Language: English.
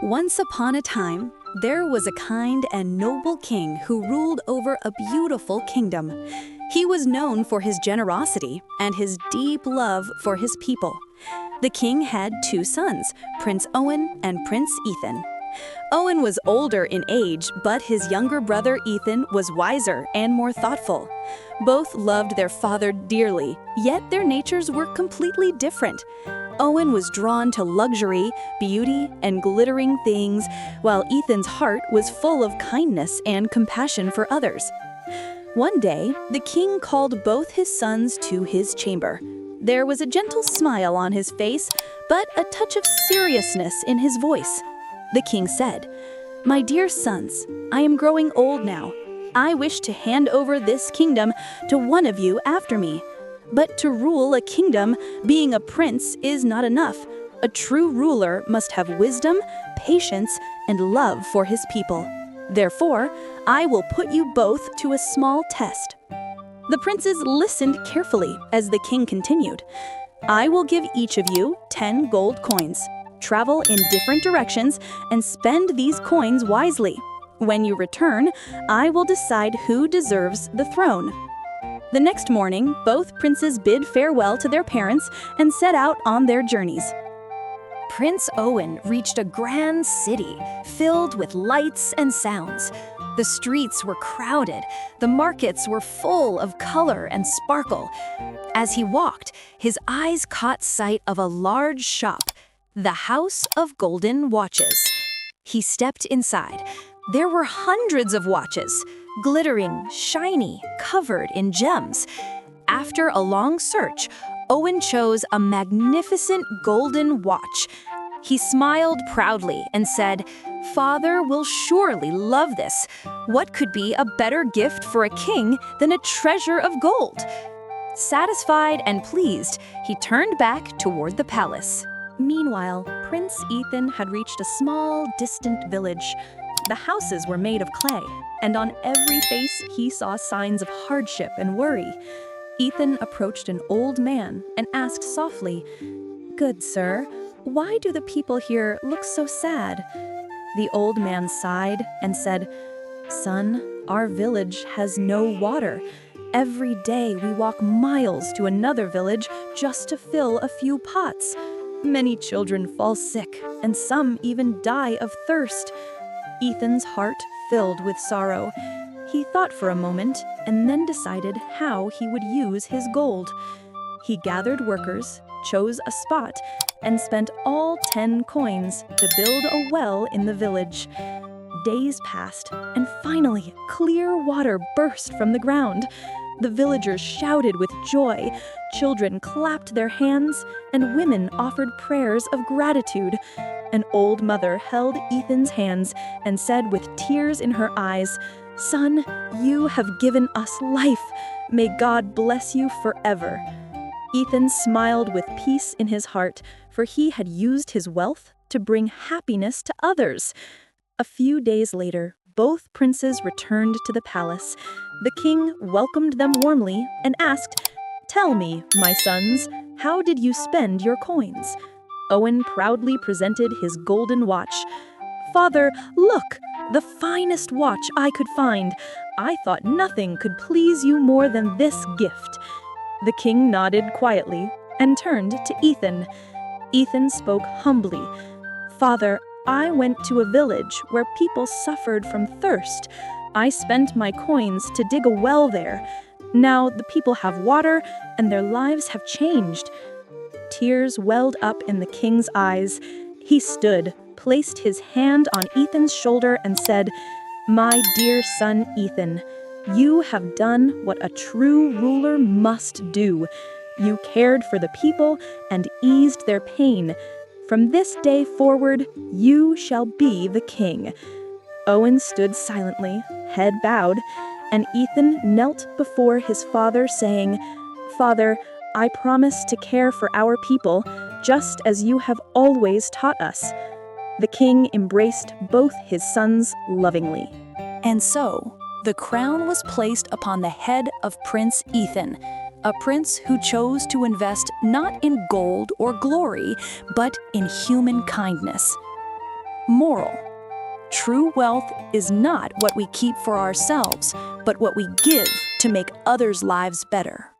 Once upon a time, there was a kind and noble king who ruled over a beautiful kingdom. He was known for his generosity and his deep love for his people. The king had two sons, Prince Owen and Prince Ethan. Owen was older in age, but his younger brother Ethan was wiser and more thoughtful. Both loved their father dearly, yet their natures were completely different. Owen was drawn to luxury, beauty, and glittering things, while Ethan's heart was full of kindness and compassion for others. One day, the king called both his sons to his chamber. There was a gentle smile on his face, but a touch of seriousness in his voice. The king said, "My dear sons, I am growing old now. I wish to hand over this kingdom to one of you after me. But to rule a kingdom, being a prince is not enough. A true ruler must have wisdom, patience, and love for his people. Therefore, I will put you both to a small test." The princes listened carefully as the king continued. "I will give each of you 10 gold coins. Travel in different directions and spend these coins wisely. When you return, I will decide who deserves the throne." The next morning, both princes bid farewell to their parents and set out on their journeys. Prince Owen reached a grand city filled with lights and sounds. The streets were crowded, the markets were full of color and sparkle. As he walked, his eyes caught sight of a large shop, the House of Golden Watches. He stepped inside. There were hundreds of watches, glittering, shiny, covered in gems. After a long search, Owen chose a magnificent golden watch. He smiled proudly and said, "Father will surely love this. What could be a better gift for a king than a treasure of gold?" Satisfied and pleased, he turned back toward the palace. Meanwhile, Prince Ethan had reached a small, distant village. The houses were made of clay, and on every face he saw signs of hardship and worry. Ethan approached an old man and asked softly, "Good sir, why do the people here look so sad?" The old man sighed and said, "Son, our village has no water. Every day we walk miles to another village just to fill a few pots. Many children fall sick, and some even die of thirst." Ethan's heart filled with sorrow. He thought for a moment and then decided how he would use his gold. He gathered workers, chose a spot, and spent all 10 coins to build a well in the village. Days passed, and finally, clear water burst from the ground. The villagers shouted with joy, children clapped their hands, and women offered prayers of gratitude. An old mother held Ethan's hands and said with tears in her eyes, "Son, you have given us life. May God bless you forever." Ethan smiled with peace in his heart, for he had used his wealth to bring happiness to others. A few days later, both princes returned to the palace. The king welcomed them warmly and asked, "Tell me, my sons, how did you spend your coins?" Owen proudly presented his golden watch. "Father, look, the finest watch I could find. I thought nothing could please you more than this gift." The king nodded quietly and turned to Ethan. Ethan spoke humbly. "Father, I went to a village where people suffered from thirst. I spent my coins to dig a well there. Now the people have water and their lives have changed." Tears welled up in the king's eyes. He stood, placed his hand on Ethan's shoulder and said, "My dear son Ethan, you have done what a true ruler must do. You cared for the people and eased their pain. From this day forward, you shall be the king." Owen stood silently, head bowed, and Ethan knelt before his father saying, "Father, I promise to care for our people, just as you have always taught us." The king embraced both his sons lovingly. And so, the crown was placed upon the head of Prince Ethan, a prince who chose to invest not in gold or glory, but in human kindness. Moral: true wealth is not what we keep for ourselves, but what we give to make others' lives better.